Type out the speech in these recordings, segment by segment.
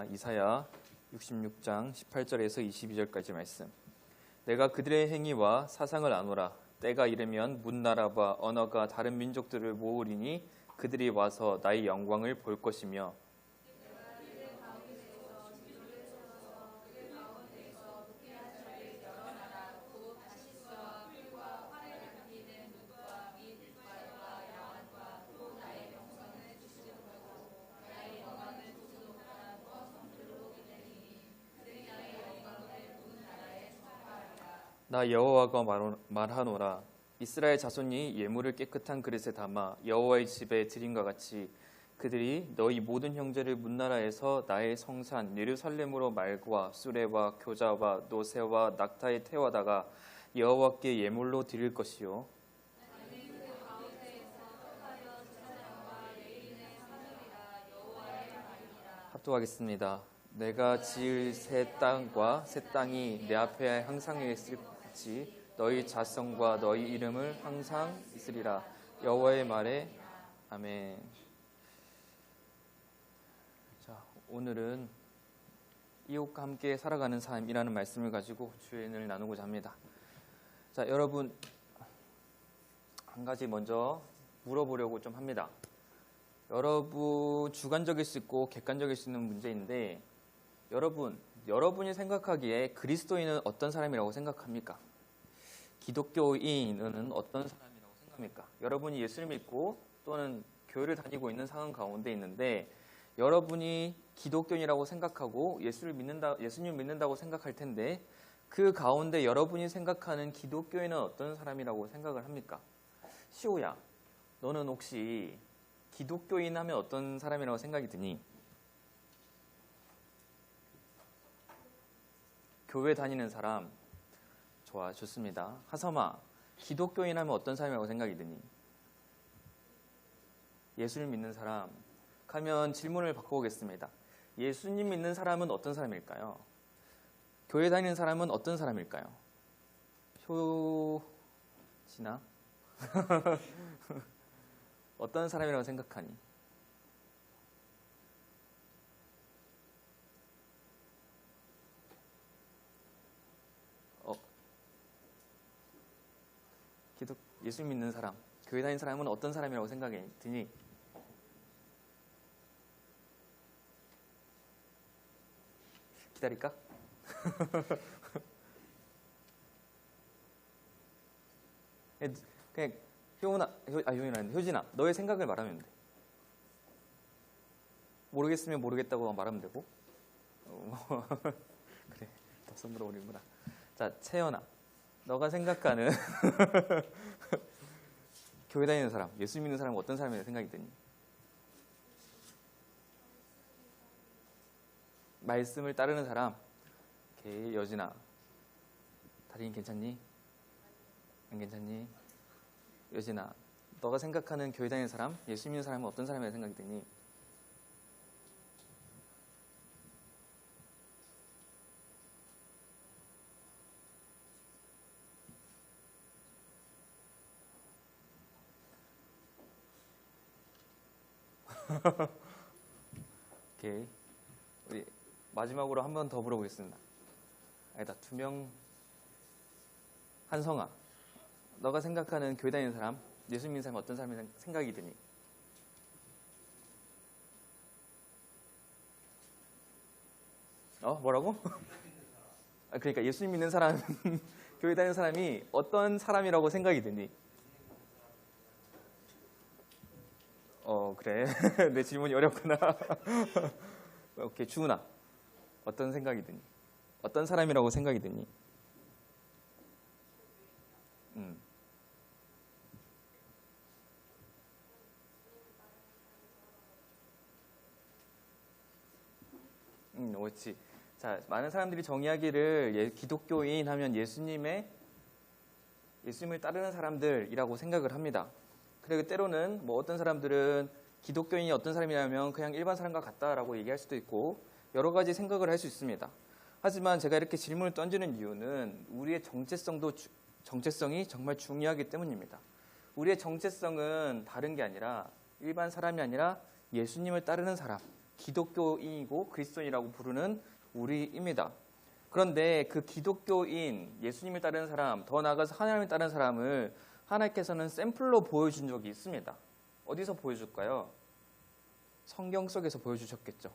이사야 66장 18절에서 22절까지 말씀. 내가 그들의 행위와 사상을 아노라. 때가 이르면 문나라와 언어가 다른 민족들을 모으리니 그들이 와서 나의 영광을 볼 것이며 나 여호와가 말하노라. 이스라엘 자손이 예물을 깨끗한 그릇에 담아 여호와의 집에 드림과 같이 그들이 너희 모든 형제를 문나라에서 나의 성산 예루살렘으로 말과 수레와 교자와 노새와 낙타에 태워다가 여호와께 예물로 드릴 것이요. 합독하겠습니다. 내가 지을 새 땅과 새 땅이 내 앞에 항상 있을 같이 너희 자성과 너희 이름을 항상 있으리라. 여호와의 말에 아멘. 자, 오늘은 이웃과 함께 살아가는 삶이라는 말씀을 가지고 주연을 나누고자 합니다. 자, 여러분 한 가지 먼저 물어보려고 좀 합니다. 여러분 주관적일 수 있고 객관적일 수 있는 문제인데 여러분이 생각하기에 그리스도인은 어떤 사람이라고 생각합니까? 기독교인은 어떤 사람이라고 생각합니까? 여러분이 예수를 믿고 또는 교회를 다니고 있는 상황 가운데 있는데 여러분이 기독교인이라고 생각하고 예수님 믿는다고 생각할 텐데 그 가운데 여러분이 생각하는 기독교인은 어떤 사람이라고 생각을 합니까? 시호야, 너는 혹시 기독교인 하면 어떤 사람이라고 생각이 드니? 교회 다니는 사람, 좋아, 좋습니다. 하섬아, 기독교인 하면 어떤 사람이라고 생각이 드니? 예수를 믿는 사람. 하면 질문을 바꿔보겠습니다. 예수님 믿는 사람은 어떤 사람일까요? 교회 다니는 사람은 어떤 사람일까요? 효진아? 어떤 사람이라고 생각하니? 예수 믿는 사람, 교회 다니는 사람은 어떤 사람이라고 생각이 드니? 기다릴까? 그냥 효진아, 너의 생각을 말하면 돼. 모르겠으면 모르겠다고 말하면 되고. 그래, 더 손으로 오는구나. 자, 채연아, 너가 생각하는 교회 다니는 사람, 예수 믿는 사람은 어떤 사람이라고 생각이 드니? 말씀을 따르는 사람. 오케이, 여진아, 다리는 괜찮니? 안 괜찮니? 여진아, 너가 생각하는 교회 다니는 사람, 예수 믿는 사람은 어떤 사람이라고 생각이 드니? 오케이, 우리 마지막으로 한 번 더 물어보겠습니다. 아니다, 2명. 한성아, 너가 생각하는 교회 다니는 사람, 예수 믿는 사람은 어떤 사람이라고 생각이 드니? 뭐라고? 그러니까 예수 믿는 사람, 교회 다니는 사람이 어떤 사람이라고 생각이 드니? 그래. 내 질문이 어렵구나. 오케이, 주은아, 어떤 생각이 드니? 어떤 사람이라고 생각이 드니? 옳지. 자, 많은 사람들이 정의하기를 기독교인 하면 예수님을 따르는 사람들이라고 생각을 합니다. 그리고 때로는 어떤 사람들은 기독교인이 어떤 사람이냐면 그냥 일반 사람과 같다라고 얘기할 수도 있고 여러 가지 생각을 할 수 있습니다. 하지만 제가 이렇게 질문을 던지는 이유는 우리의 정체성이 정말 중요하기 때문입니다. 우리의 정체성은 다른 게 아니라 일반 사람이 아니라 예수님을 따르는 사람, 기독교인이고 그리스도인이라고 부르는 우리입니다. 그런데 그 기독교인, 예수님을 따르는 사람, 더 나아가서 하나님을 따르는 사람을 하나님께서는 샘플로 보여준 적이 있습니다. 어디서 보여줄까요? 성경 속에서 보여주셨겠죠.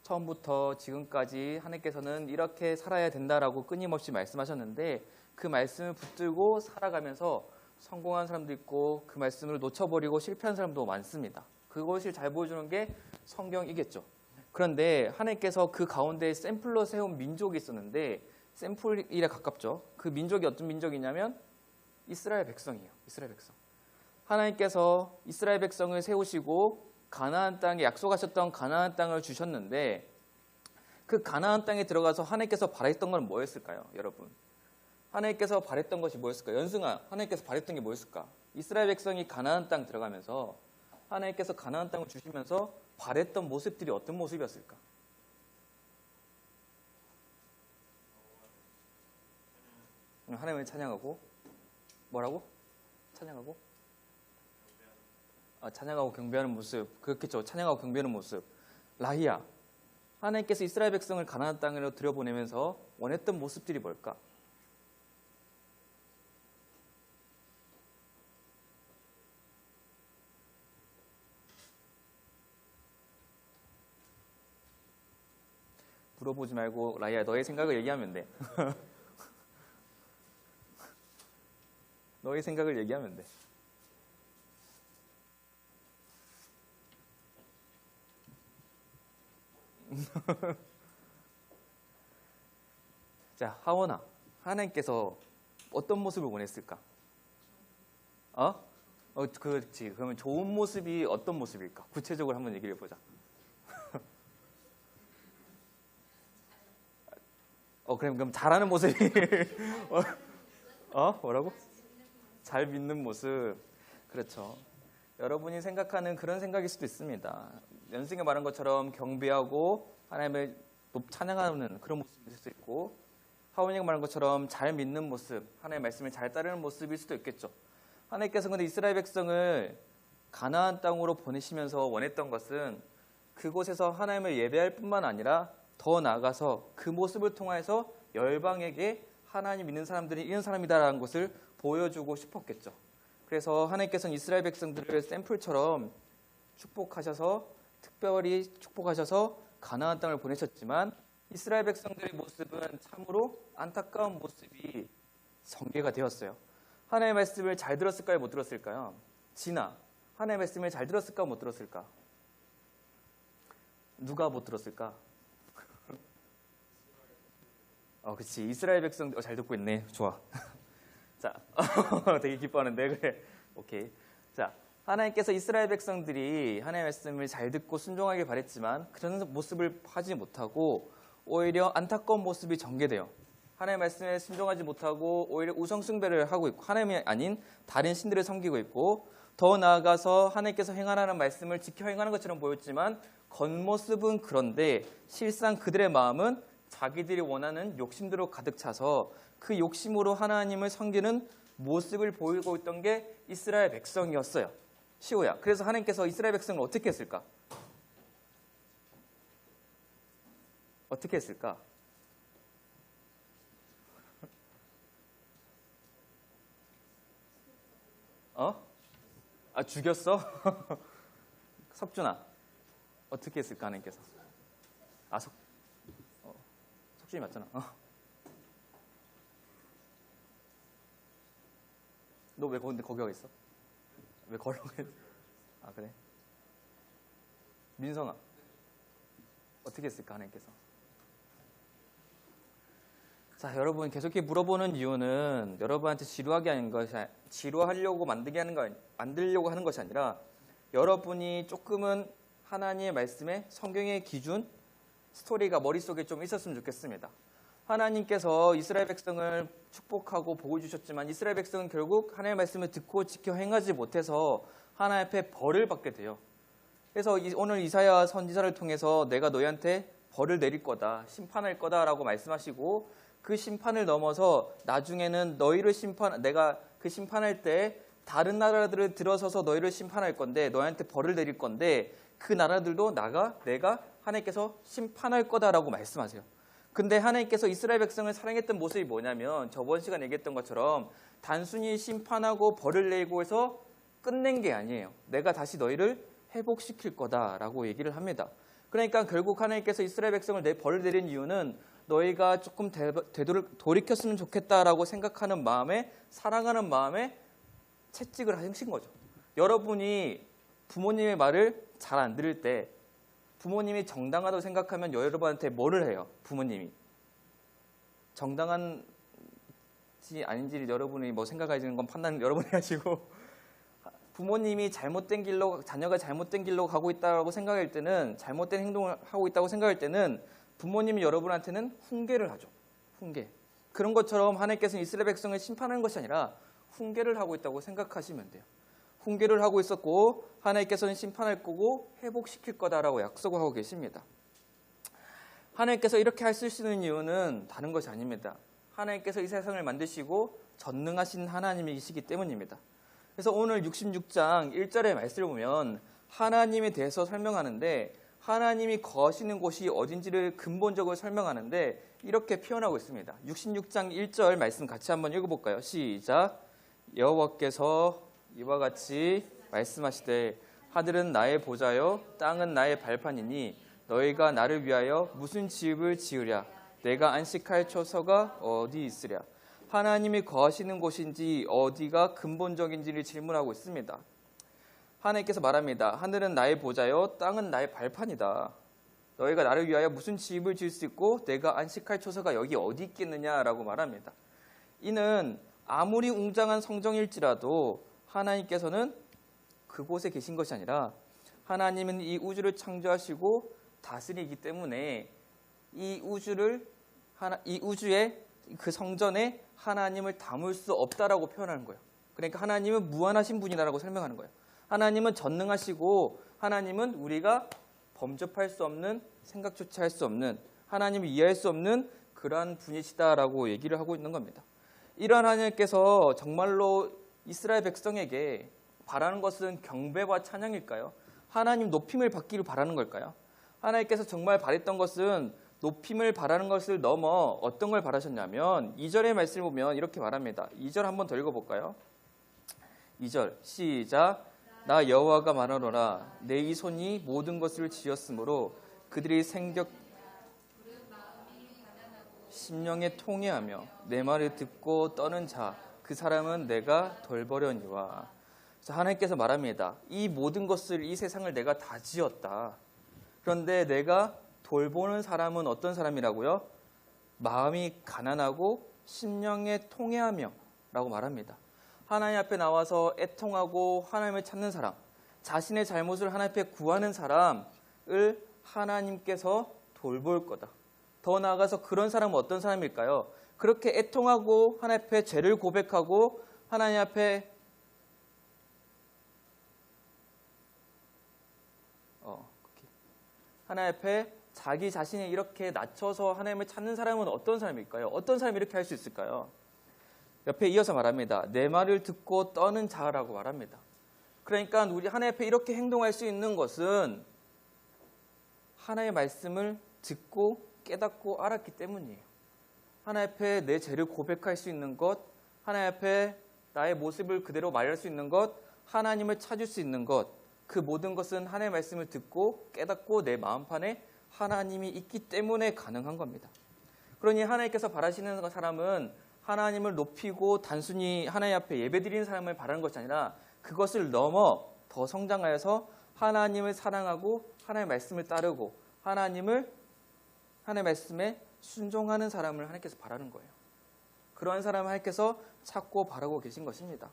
처음부터 지금까지 하나님께서는 이렇게 살아야 된다라고 끊임없이 말씀하셨는데 그 말씀을 붙들고 살아가면서 성공한 사람도 있고 그 말씀을 놓쳐버리고 실패한 사람도 많습니다. 그것을 잘 보여주는 게 성경이겠죠. 그런데 하나님께서 그 가운데 샘플로 세운 민족이 있었는데 샘플일에 가깝죠. 그 민족이 어떤 민족이냐면 이스라엘 백성이에요. 이스라엘 백성. 하나님께서 이스라엘 백성을 세우시고 가나안 땅에 약속하셨던 가나안 땅을 주셨는데 그 가나안 땅에 들어가서 하나님께서 바랬던 건 뭐였을까요, 여러분? 하나님께서 바랬던 것이 뭐였을까요? 연승아, 하나님께서 바랬던 게 뭐였을까? 이스라엘 백성이 가나안 땅 들어가면서 하나님께서 가나안 땅을 주시면서 바랬던 모습들이 어떤 모습이었을까? 하나님을 찬양하고 뭐라고? 찬양하고? 찬양하고 경배하는 모습. 그렇겠죠. 찬양하고 경배하는 모습. 라히야, 하나님께서 이스라엘 백성을 가나안 땅으로 들여보내면서 원했던 모습들이 뭘까? 물어보지 말고 라히야, 너의 생각을 얘기하면 돼. 너의 생각을 얘기하면 돼. 자, 하원아, 하나님께서 어떤 모습을 원했을까? 그렇지. 그러면 좋은 모습이 어떤 모습일까? 구체적으로 한번 얘기를 해보자. 그럼 잘하는 모습이 뭐라고? 잘 믿는 모습. 그렇죠. 여러분이 생각하는 그런 생각일 수도 있습니다. 연승에 말한 것처럼 경배하고 하나님을 찬양하는 그런 모습일 수도 있고, 하원이가 말한 것처럼 잘 믿는 모습, 하나님의 말씀을 잘 따르는 모습일 수도 있겠죠. 하나님께서 근데 이스라엘 백성을 가나안 땅으로 보내시면서 원했던 것은 그곳에서 하나님을 예배할 뿐만 아니라 더 나아가서 그 모습을 통해서 열방에게 하나님 믿는 사람들이 이런 사람이다라는 것을 보여주고 싶었겠죠. 그래서 하나님께서는 이스라엘 백성들을 샘플처럼 축복하셔서, 특별히 축복하셔서 가나안 땅을 보내셨지만 이스라엘 백성들의 모습은 참으로 안타까운 모습이 전개가 되었어요. 하나님의 말씀을 잘 들었을까요? 못 들었을까요? 진아, 하나님의 말씀을 잘 들었을까? 못 들었을까? 누가 못 들었을까? 그치. 이스라엘 백성들, 잘 듣고 있네. 좋아. 자, 되게 기뻐하는데, 그래. 오케이. 자, 하나님께서 이스라엘 백성들이 하나님의 말씀을 잘 듣고 순종하길 바랬지만 그런 모습을 하지 못하고 오히려 안타까운 모습이 전개돼요. 하나님의 말씀에 순종하지 못하고 오히려 우상숭배를 하고 있고 하나님이 아닌 다른 신들을 섬기고 있고, 더 나아가서 하나님께서 행하라는 말씀을 지켜 행하는 것처럼 보였지만 겉모습은 그런데 실상 그들의 마음은 자기들이 원하는 욕심대로 가득 차서 그 욕심으로 하나님을 섬기는 모습을 보이고 있던 게 이스라엘 백성이었어요. 시호야, 그래서 하나님께서 이스라엘 백성을 어떻게 했을까? 어떻게 했을까? 죽였어? 석준아, 어떻게 했을까, 하나님께서? 석준이 맞잖아. 너 왜 거기 와 있어? 왜 걸어가 있어? 그래? 민성아, 어떻게 했을까, 하나님께서? 자, 여러분, 계속 이렇게 물어보는 이유는 여러분한테 지루하려고 만들려고 하는 것이 아니라 여러분이 조금은 하나님의 말씀에 성경의 기준, 스토리가 머릿속에 좀 있었으면 좋겠습니다. 하나님께서 이스라엘 백성을 축복하고 복을 주셨지만 이스라엘 백성은 결국 하나님의 말씀을 듣고 지켜 행하지 못해서 하나님 앞에 벌을 받게 돼요. 그래서 오늘 이사야 선지자를 통해서 내가 너희한테 벌을 내릴 거다, 심판할 거다라고 말씀하시고, 그 심판을 넘어서 나중에는 내가 그 심판할 때 다른 나라들을 들어서서 너희를 심판할 건데, 너희한테 벌을 내릴 건데, 그 나라들도 내가 하나님께서 심판할 거다라고 말씀하세요. 근데 하나님께서 이스라엘 백성을 사랑했던 모습이 뭐냐면 저번 시간에 얘기했던 것처럼 단순히 심판하고 벌을 내고 해서 끝낸 게 아니에요. 내가 다시 너희를 회복시킬 거다라고 얘기를 합니다. 그러니까 결국 하나님께서 이스라엘 백성을 벌을 내린 이유는 너희가 조금 돌이켰으면 좋겠다라고 생각하는 마음에, 사랑하는 마음에 채찍을 하신 거죠. 여러분이 부모님의 말을 잘 안 들을 때 부모님이 정당하다고 생각하면 여러분한테 뭐를 해요? 부모님이 정당한지 아닌지 여러분이 뭐 생각하시는 건 판단은 여러분이 하시고, 부모님이 잘못된 길로, 자녀가 잘못된 길로 가고 있다고 생각할 때는, 잘못된 행동을 하고 있다고 생각할 때는 부모님이 여러분한테는 훈계를 하죠. 훈계. 그런 것처럼 하나님께서는 이스라엘 백성을 심판하는 것이 아니라 훈계를 하고 있다고 생각하시면 돼요. 훈계를 하고 있었고 하나님께서는 심판할 거고 회복시킬 거다라고 약속을 하고 계십니다. 하나님께서 이렇게 하실 수 있는 이유는 다른 것이 아닙니다. 하나님께서 이 세상을 만드시고 전능하신 하나님이시기 때문입니다. 그래서 오늘 66장 1절의 말씀을 보면 하나님에 대해서 설명하는데, 하나님이 거하시는 곳이 어딘지를 근본적으로 설명하는데 이렇게 표현하고 있습니다. 66장 1절 말씀 같이 한번 읽어볼까요? 시작. 여호와께서 이와 같이 말씀하시되 하늘은 나의 보좌요 땅은 나의 발판이니 너희가 나를 위하여 무슨 집을 지으랴? 내가 안식할 처소가 어디 있으랴? 하나님이 거하시는 곳인지 어디가 근본적인지를 질문하고 있습니다. 하나님께서 말합니다. 하늘은 나의 보좌요 땅은 나의 발판이다. 너희가 나를 위하여 무슨 집을 지을 수 있고 내가 안식할 처소가 여기 어디 있겠느냐라고 말합니다. 이는 아무리 웅장한 성정일지라도 하나님께서는 그곳에 계신 것이 아니라 하나님은 이 우주를 창조하시고 다스리기 때문에 이 우주의 그 성전에 하나님을 담을 수 없다라고 표현하는 거예요. 그러니까 하나님은 무한하신 분이다라고 설명하는 거예요. 하나님은 전능하시고 하나님은 우리가 범접할 수 없는, 생각조차 할 수 없는, 하나님을 이해할 수 없는 그러한 분이시다라고 얘기를 하고 있는 겁니다. 이러한 하나님께서 정말로 이스라엘 백성에게 바라는 것은 경배와 찬양일까요? 하나님 높임을 받기를 바라는 걸까요? 하나님께서 정말 바랬던 것은 높임을 바라는 것을 넘어 어떤 걸 바라셨냐면 2절의 말씀을 보면 이렇게 말합니다. 2절 한번 더 읽어볼까요? 2절 시작. 나 여호와가 말하노라 내 이 손이 모든 것을 지었으므로 그들이 심령에 통회하며 내 말을 듣고 떠는 자 그 사람은 내가 돌보려니와. 하나님께서 말합니다. 이 모든 것을, 이 세상을 내가 다 지었다. 그런데 내가 돌보는 사람은 어떤 사람이라고요? 마음이 가난하고 심령에 통회하며 라고 말합니다. 하나님 앞에 나와서 애통하고 하나님을 찾는 사람, 자신의 잘못을 하나님 앞에 구하는 사람을 하나님께서 돌볼 거다. 더 나아가서 그런 사람은 어떤 사람일까요? 그렇게 애통하고 하나님 앞에 죄를 고백하고 하나님 앞에 자기 자신이 이렇게 낮춰서 하나님을 찾는 사람은 어떤 사람일까요? 어떤 사람이 이렇게 할 수 있을까요? 옆에 이어서 말합니다. 내 말을 듣고 떠는 자라고 말합니다. 그러니까 우리 하나님 앞에 이렇게 행동할 수 있는 것은 하나님의 말씀을 듣고 깨닫고 알았기 때문이에요. 하나님 앞에 내 죄를 고백할 수 있는 것, 하나님 앞에 나의 모습을 그대로 말할 수 있는 것, 하나님을 찾을 수 있는 것, 그 모든 것은 하나님의 말씀을 듣고 깨닫고 내 마음판에 하나님이 있기 때문에 가능한 겁니다. 그러니 하나님께서 바라시는 사람은 하나님을 높이고 단순히 하나님 앞에 예배드리는 사람을 바라는 것이 아니라 그것을 넘어 더 성장하여서 하나님을 사랑하고 하나님의 말씀을 따르고 하나님의 말씀에 순종하는 사람을 하나님께서 바라는 거예요. 그러한 사람을 하나님께서 찾고 바라고 계신 것입니다.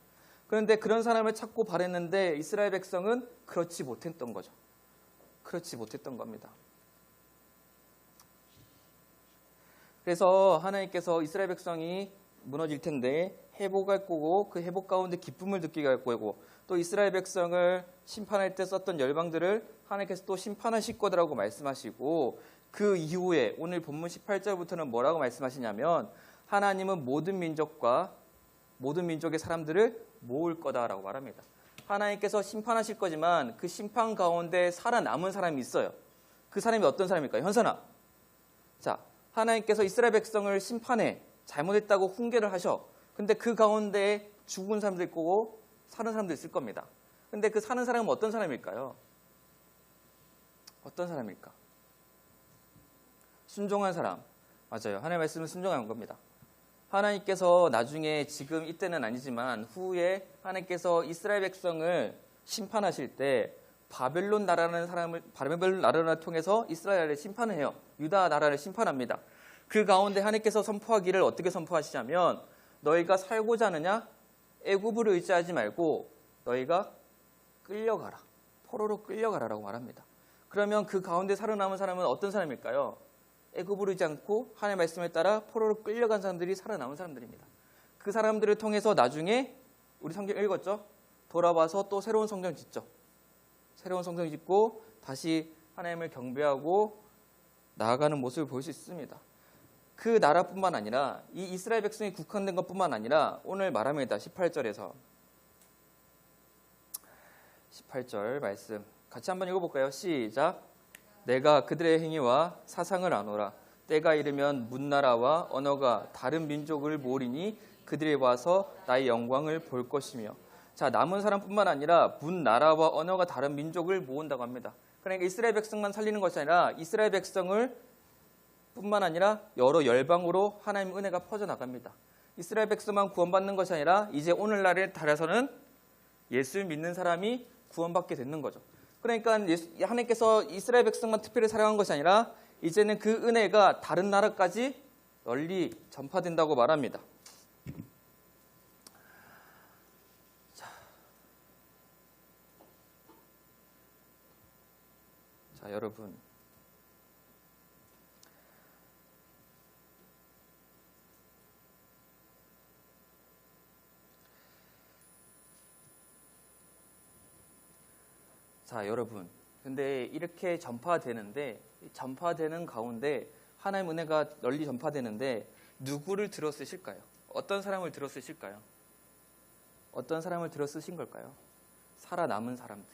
그런데 그런 사람을 찾고 바랬는데 이스라엘 백성은 그렇지 못했던 거죠. 그렇지 못했던 겁니다. 그래서 하나님께서 이스라엘 백성이 무너질 텐데 회복할 거고 그 회복 가운데 기쁨을 느끼게 할 거고 또 이스라엘 백성을 심판할 때 썼던 열방들을 하나님께서 또 심판하실 거라고 말씀하시고 그 이후에 오늘 본문 18절부터는 뭐라고 말씀하시냐면 하나님은 모든 민족의 사람들을 모을 거다라고 말합니다. 하나님께서 심판하실 거지만 그 심판 가운데 살아남은 사람이 있어요. 그 사람이 어떤 사람일까요? 현선아. 자, 하나님께서 이스라엘 백성을 심판해 잘못했다고 훈계를 하셔. 근데 그 가운데 죽은 사람도 있고 사는 사람도 있을 겁니다. 근데 그 사는 사람은 어떤 사람일까요? 어떤 사람일까? 순종한 사람. 맞아요. 하나님의 말씀은 순종한 겁니다. 하나님께서 나중에 지금 이때는 아니지만 후에 하나님께서 이스라엘 백성을 심판하실 때 바벨론 나라를 통해서 이스라엘을 심판을 해요. 유다 나라를 심판합니다. 그 가운데 하나님께서 선포하기를 어떻게 선포하시냐면 너희가 살고자 하느냐? 애굽을 의지하지 말고 너희가 끌려가라. 포로로 끌려가라라고 말합니다. 그러면 그 가운데 살아남은 사람은 어떤 사람일까요? 애굽을 의지 않고 하나님의 말씀에 따라 포로로 끌려간 사람들이 살아남은 사람들입니다. 그 사람들을 통해서 나중에 우리 성경 읽었죠? 돌아와서 또 새로운 성경 짓죠. 새로운 성경 짓고 다시 하나님을 경배하고 나아가는 모습을 볼 수 있습니다. 그 나라뿐만 아니라 이 이스라엘 백성이 국한된 것뿐만 아니라 오늘 말합니다. 18절에서 18절 말씀 같이 한번 읽어볼까요? 시작. 내가 그들의 행위와 사상을 아노라. 때가 이르면 문나라와 언어가 다른 민족을 모으리니 그들이 와서 나의 영광을 볼 것이며. 자, 남은 사람뿐만 아니라 문나라와 언어가 다른 민족을 모은다고 합니다. 그러니까 이스라엘 백성만 살리는 것이 아니라 이스라엘 백성을 뿐만 아니라 여러 열방으로 하나님의 은혜가 퍼져나갑니다. 이스라엘 백성만 구원받는 것이 아니라 이제 오늘날에 달아서는 예수를 믿는 사람이 구원받게 되는 거죠. 그러니까 하나님께서 이스라엘 백성만 특별히 사랑한 것이 아니라 이제는 그 은혜가 다른 나라까지 널리 전파된다고 말합니다. 자, 여러분. 자, 여러분. 근데 이렇게 전파되는 가운데 하나님의 은혜가 널리 전파되는데 누구를 들어 쓰실까요? 어떤 사람을 들어 쓰실까요? 어떤 사람을 들어 쓰신 걸까요? 살아남은 사람들.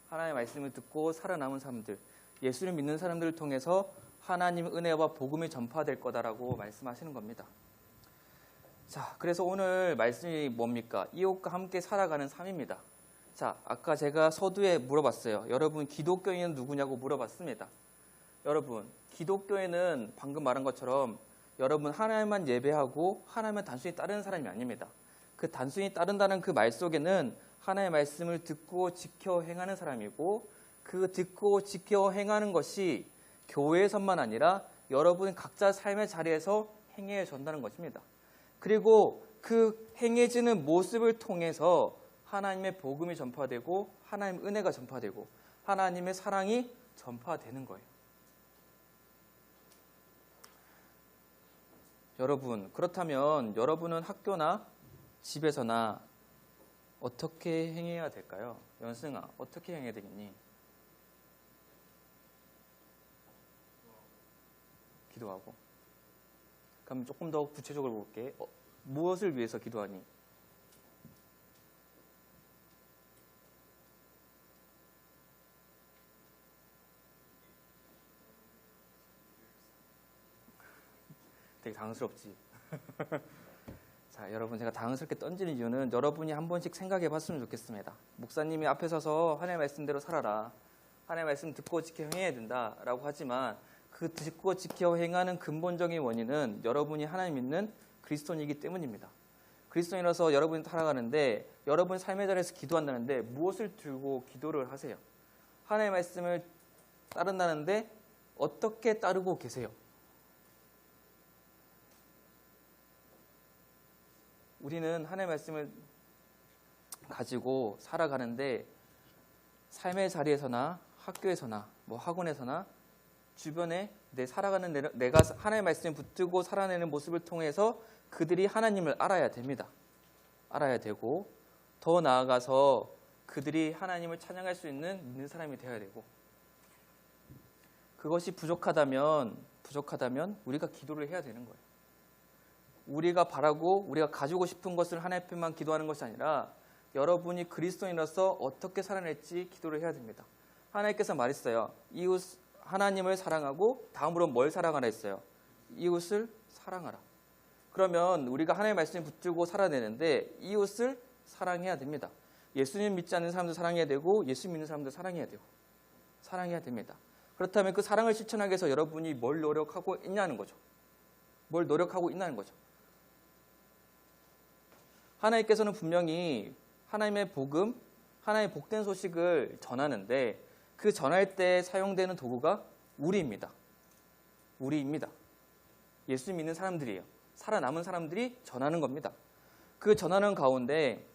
하나님의 말씀을 듣고 살아남은 사람들. 예수를 믿는 사람들을 통해서 하나님의 은혜와 복음이 전파될 거다라고 말씀하시는 겁니다. 자, 그래서 오늘 말씀이 뭡니까? 이웃과 함께 살아가는 삶입니다. 자, 아까 제가 서두에 물어봤어요. 여러분, 기독교인은 누구냐고 물어봤습니다. 여러분, 기독교인은 방금 말한 것처럼 여러분 하나님만 예배하고 하나님만 단순히 따르는 사람이 아닙니다. 그 단순히 따른다는 그 말 속에는 하나님의 말씀을 듣고 지켜 행하는 사람이고 그 듣고 지켜 행하는 것이 교회에서만 아니라 여러분 각자 삶의 자리에서 행해진다는 것입니다. 그리고 그 행해지는 모습을 통해서 하나님의 복음이 전파되고 하나님의 은혜가 전파되고 하나님의 사랑이 전파되는 거예요. 여러분, 그렇다면 여러분은 학교나 집에서나 어떻게 행해야 될까요? 연승아, 어떻게 행해야 되겠니? 기도하고. 그럼 조금 더 구체적으로 볼게. 무엇을 위해서 기도하니? 되게 당황스럽지. 자, 여러분, 제가 당황스럽게 던지는 이유는 여러분이 한 번씩 생각해 봤으면 좋겠습니다. 목사님이 앞에 서서 하나님의 말씀대로 살아라. 하나님의 말씀 듣고 지켜 행해야 된다라고 하지만 그 듣고 지켜 행하는 근본적인 원인은 여러분이 하나님 믿는 그리스도인이기 때문입니다. 그리스도인이라서 여러분이 살아가는데 여러분 삶의 자리에서 기도한다는데 무엇을 들고 기도를 하세요? 하나님의 말씀을 따른다는데 어떻게 따르고 계세요? 우리는 하나님의 말씀을 가지고 살아가는데 삶의 자리에서나 학교에서나 학원에서나 주변에 내 살아가는 내가 하나님의 말씀을 붙들고 살아내는 모습을 통해서 그들이 하나님을 알아야 됩니다. 알아야 되고 더 나아가서 그들이 하나님을 찬양할 수 있는 사람이 되어야 되고 그것이 부족하다면 우리가 기도를 해야 되는 거예요. 우리가 바라고 우리가 가지고 싶은 것을 하나님 앞에만 기도하는 것이 아니라 여러분이 그리스도인으로서 어떻게 살아낼지 기도를 해야 됩니다. 하나님께서 말했어요. 하나님을 사랑하고 다음으로 뭘 사랑하라 했어요? 이웃을 사랑하라. 그러면 우리가 하나님의 말씀을 붙들고 살아내는데 이웃을 사랑해야 됩니다. 예수님 믿지 않는 사람도 사랑해야 되고 예수 믿는 사람도 사랑해야 되고 사랑해야 됩니다. 그렇다면 그 사랑을 실천하기 위해서 여러분이 뭘 노력하고 있냐는 거죠. 뭘 노력하고 있냐는 거죠. 하나님께서는 분명히 하나님의 복음, 하나님의 복된 소식을 전하는데 그 전할 때 사용되는 도구가 우리입니다. 우리입니다. 예수 믿는 사람들이에요. 살아남은 사람들이 전하는 겁니다. 그 전하는 가운데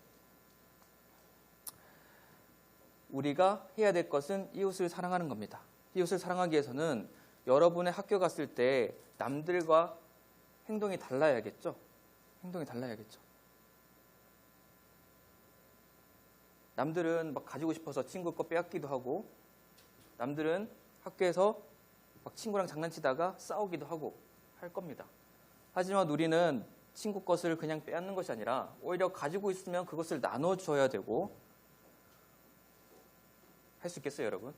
우리가 해야 될 것은 이웃을 사랑하는 겁니다. 이웃을 사랑하기 위해서는 여러분의 학교 갔을 때 남들과 행동이 달라야겠죠? 행동이 달라야겠죠. 남들은 막 가지고 싶어서 친구 거 빼앗기도 하고 남들은 학교에서 막 친구랑 장난치다가 싸우기도 하고 할 겁니다. 하지만 우리는 친구 것을 그냥 빼앗는 것이 아니라 오히려 가지고 있으면 그것을 나눠줘야 되고 할 수 있겠어요, 여러분?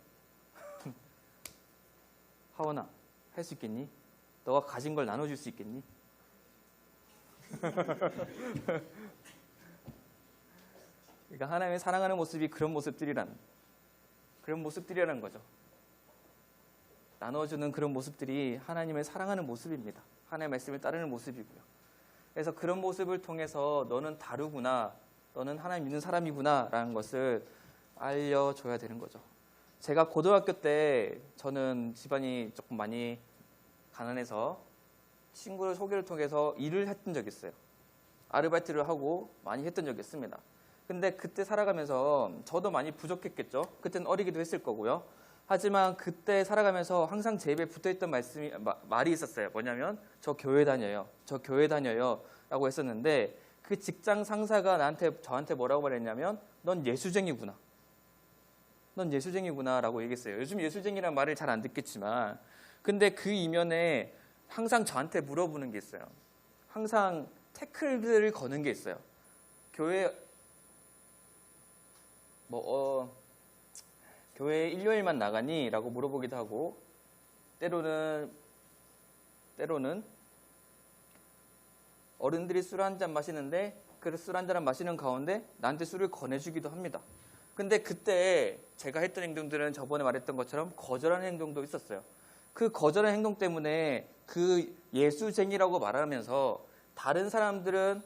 하원아, 할 수 있겠니? 너가 가진 걸 나눠줄 수 있겠니? 그러니까 하나님의 사랑하는 모습이 그런 모습들이라는 거죠. 나눠주는 그런 모습들이 하나님을 사랑하는 모습입니다. 하나님의 말씀을 따르는 모습이고요. 그래서 그런 모습을 통해서 너는 다르구나, 너는 하나님 믿는 사람이구나 라는 것을 알려줘야 되는 거죠. 제가 고등학교 때 저는 집안이 조금 많이 가난해서 친구를 소개를 통해서 일을 했던 적이 있어요. 아르바이트를 하고 많이 했던 적이 있습니다. 근데 그때 살아가면서 저도 많이 부족했겠죠. 그때는 어리기도 했을 거고요. 하지만 그때 살아가면서 항상 제 입에 붙어있던 말이 있었어요. 뭐냐면 저 교회 다녀요. 라고 했었는데 그 직장 상사가 저한테 뭐라고 말했냐면 넌 예수쟁이구나. 넌 예수쟁이구나 라고 얘기했어요. 요즘 예수쟁이라는 말을 잘 안 듣겠지만 근데 그 이면에 항상 저한테 물어보는 게 있어요. 항상 태클들을 거는 게 있어요. 교회 교회 일요일만 나가니? 라고 물어보기도 하고 때로는 어른들이 술 한잔 마시는데 그 술 한잔 마시는 가운데 나한테 술을 권해주기도 합니다. 근데 그때 제가 했던 행동들은 저번에 말했던 것처럼 거절하는 행동도 있었어요. 그 거절하는 행동 때문에 그 예수쟁이라고 말하면서 다른 사람들은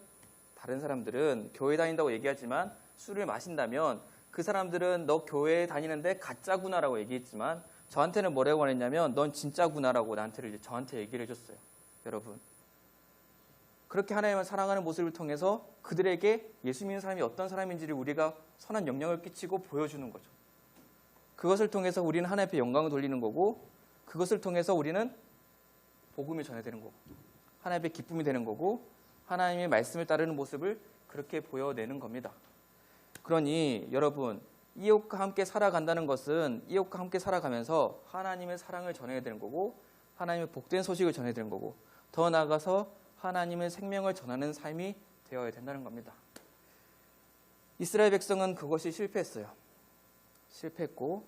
교회 다닌다고 얘기하지만 술을 마신다면 그 사람들은 너 교회 다니는데 가짜구나라고 얘기했지만 저한테는 뭐라고 했냐면 넌 진짜구나라고 저한테 얘기를 해줬어요. 여러분. 그렇게 하나님을 사랑하는 모습을 통해서 그들에게 예수 믿는 사람이 어떤 사람인지를 우리가 선한 영향을 끼치고 보여주는 거죠. 그것을 통해서 우리는 하나님 앞에 영광을 돌리는 거고 그것을 통해서 우리는 복음을 전해야 되는 거고 하나님의 기쁨이 되는 거고 하나님의 말씀을 따르는 모습을 그렇게 보여내는 겁니다. 그러니 여러분 이웃과 함께 살아간다는 것은 이웃과 함께 살아가면서 하나님의 사랑을 전해야 되는 거고 하나님의 복된 소식을 전해야 되는 거고 더 나아가서 하나님의 생명을 전하는 삶이 되어야 된다는 겁니다. 이스라엘 백성은 그것이 실패했어요. 실패했고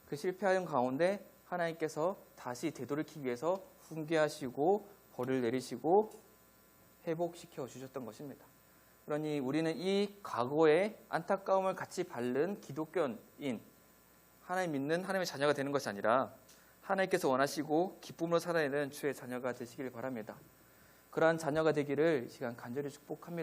그 실패하는 가운데 하나님께서 다시 되돌이키기 위해서 훈계하시고 벌을 내리시고 회복시켜 주셨던 것입니다. 그러니 우리는 이 과거의 안타까움을 같이 밟는 기독교인 하나님 믿는 하나님의 자녀가 되는 것이 아니라 하나님께서 원하시고 기쁨으로 살아내는 주의 자녀가 되시길 바랍니다. 그러한 자녀가 되기를 이 시간 간절히 축복합니다.